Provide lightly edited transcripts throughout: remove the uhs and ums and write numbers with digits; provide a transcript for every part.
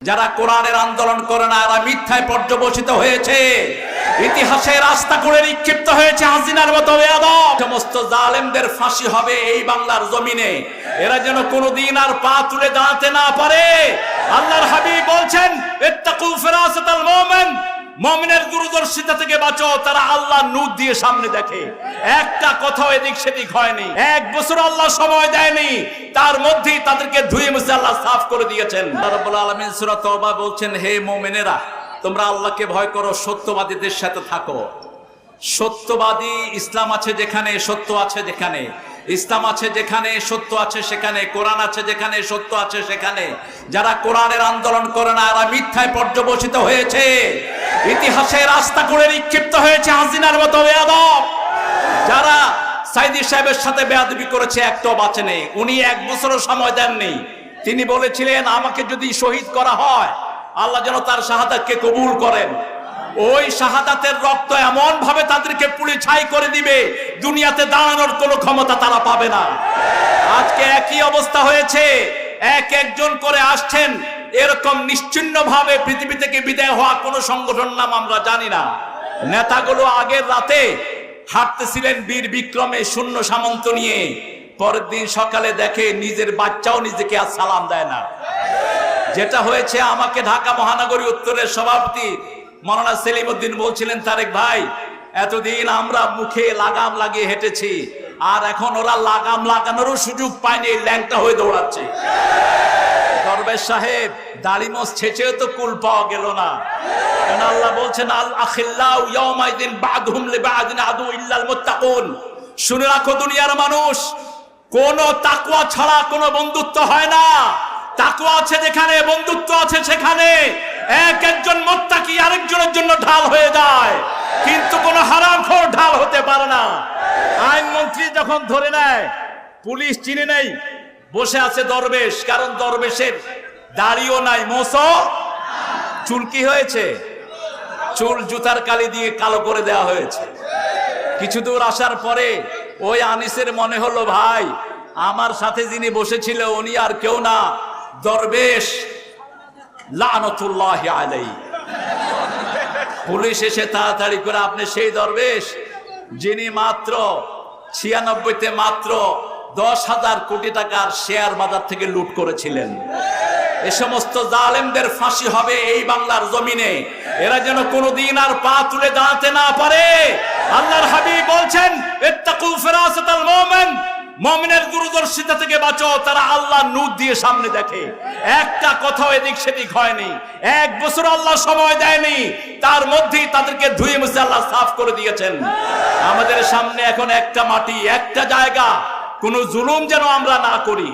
যারা কোরআনের আন্দোলন করে না এরা মিথ্যায় পর্যবসিত হয়েছে, ইতিহাসের রাস্তা করে নিক্ষিপ্ত হয়েছে হাসিনার মতো বেয়াদব। সমস্ত জালেমদের ফাঁসি হবে এই বাংলার জমিনে, এরা যেন কোনোদিন আর পা তুলে দাঁড়াতে না পারে। আল্লাহর হাবিব বলছেন ইত্তাকু ফিরাসাতাল মুমিন, মুমিনের দূরদর্শিতা থেকে বাঁচো, তারা আল্লাহর নূর দিয়ে সামনে দেখে। একটা কথাও এদিক সেদিক হয়নি, এক বছর আল্লাহ সময় দেয়নি, তার মধ্যেই তাদেরকে ধুয়ে মুছে আল্লাহ সাফ করে দিয়েছেন। আল্লাহ রাব্বুল আলামিন সূরা তওবা বলছেন, হে মুমিনেরা তোমরা আল্লাহকে ভয় করো, সত্যবাদীদের সাথে থাকো। সত্যবাদী ইসলাম আছে যেখানে, সত্য আছে যেখানে, ইসলাম আছে যেখানে, সত্য আছে সেখানে, কোরআন আছে যেখানে, সত্য আছে সেখানে। যারা কোরআনের আন্দোলন করে না এরা মিথ্যায় পর্যবসিত হয়েছে, ইতিহাসের রাস্তা করে নিক্ষিপ্ত হয়েছে হাসিনার মতো বেয়াদব। যারা সাইদি সাহেবের সাথে বেয়াদবি করেছে একটাও বাঁচে নেই। উনি এক বছরও সময় দেননি। তিনি বলেছিলেন আমাকে যদি শহীদ করা হয় আল্লাহ যেন তার শাহাদাতকে কবুল করেন। ওই শাহাদাতের রক্ত এমন ভাবে তাদেরকে পুড়ে ছাই করে দিবে, দুনিয়াতে দাঁড়ানোর কোনো ক্ষমতা তারা পাবে না। আজকে একই অবস্থা হয়েছে, একজন করে আসছেন, এরকম নিশ্চিহ্ন ভাবে পৃথিবী থেকে বিদায় হওয়া কোন সংগঠন নাম আমরা জানি না। নেতাগুলো আগের রাতে হাঁটতেছিলেন বীর বিক্রমে শূন্য সামন্ত নিয়ে, পরের দিন সকালে দেখে নিজের বাচ্চাও নিজেকে আর সালাম দেয় না। যেটা হয়েছে, আমাকে ঢাকা মহানগরী উত্তরের সভাপতি মাওলানা সেলিম উদ্দিন বলছিলেন, তারেক ভাই এতদিন আমরা মুখে লাগাম লাগিয়ে হেঁটেছি, আর এখন ওরা লাগাম লাগানোরও সুযোগ পায়নি, ল্যাংটা হয়ে দৌড়াচ্ছে। দরবেশ সাহেব দাড়ি মোছ ছেঁচেও তো কুল পাওয়া গেল না, কারণ আল্লাহ বলছেন আল আখিল্লাউ ইয়াউমাইদিন বাদহুম লিবাদিন আদু ইল্লাল মুত্তাকুন। শুনে রাখো দুনিয়ার মানুষ, কোন তাকওয়া ছাড়া কোনো বন্ধুত্ব হয় না। তাকওয়া আছে যেখানে, বন্ধুত্ব আছে সেখানে। একজন মুত্তাকি আরেকজনের জন্য ঢাল হয়ে যায়, কিন্তু কোন হারামখোর ঢাল হতে পারে না। আইনমন্ত্রী যখন ধরে নেয়, পুলিশ চিনে নেই, বসে আছে দরবেশ, কারণ দরবেশের দাড়িও নাই, মোছও। চুল কি হয়েছে? চুল জুতার কালি দিয়ে কালো করে দেওয়া হয়েছে। কিছু দূর আসার পরে ওই আনিসের মনে হলো, ভাই আমার সাথে যিনি বসেছিল উনি আর কেউ না, দরবেশ লানতুল্লাহি আলাইহি। পুলিশ এসে তাড়াতাড়ি করে, আপনি সেই দরবেশ যিনি মাত্র 96-তে মাত্র 10,000 কোটি টাকার শেয়ার বাজার থেকে লুট করেছিলেন। এ সমস্ত জালেমদের ফাঁসি হবে এই বাংলার জমিনে, এরা যেন কোনোদিন আর পা তুলে দাঁড়াতে না পারে। আল্লাহর হাবিব বলছেন ইত্তাকু ফিরাসাতাল মুমিন, মুমিনের দূরদর্শিতা থেকে বাঁচো, তারা আল্লাহর নূর দিয়ে সামনে দেখে। একটা কথাও এদিক সেদিক হয়নি, এক বছর আল্লাহ সময় দেয়নি, তার মধ্যেই তাদেরকে ধুয়ে মুছে আল্লাহ সাফ করে দিয়েছেন। আমাদের সামনে এখন একটা মাটি, একটা জায়গা, কোন জুলুম যেন আমরা না করি।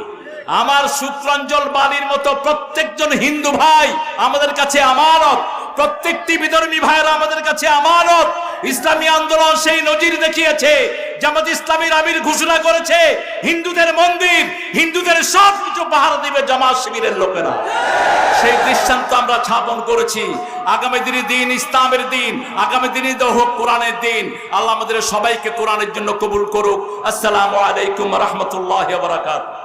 আমার শুক্রাঞ্জল বালির মতো প্রত্যেকজন হিন্দু ভাই আমাদের কাছে আমানত, প্রত্যেকটি বিধর্মী ভাইরা আমাদের কাছে আমানত। ইসলামী আন্দোলন সেই নজির দেখিয়েছে, জামাত ইসলামীর আমির ঘোষণা করেছে হিন্দুদের মন্দির, হিন্দুদের সব কিছু পাহারা দিবে জামাত শিবিরের লোকেরা। সেই দৃষ্টান্ত আমরা স্থাপন করেছি। আগামী দিনে দিন ইসলামের দিন, আগামী দিনে হোক কোরআনের দিন। আল্লাহ আমাদের সবাইকে কোরআনের জন্য কবুল করুক। আসসালামু আলাইকুম ওয়া রাহমাতুল্লাহি ওয়া বারাকাতুহু।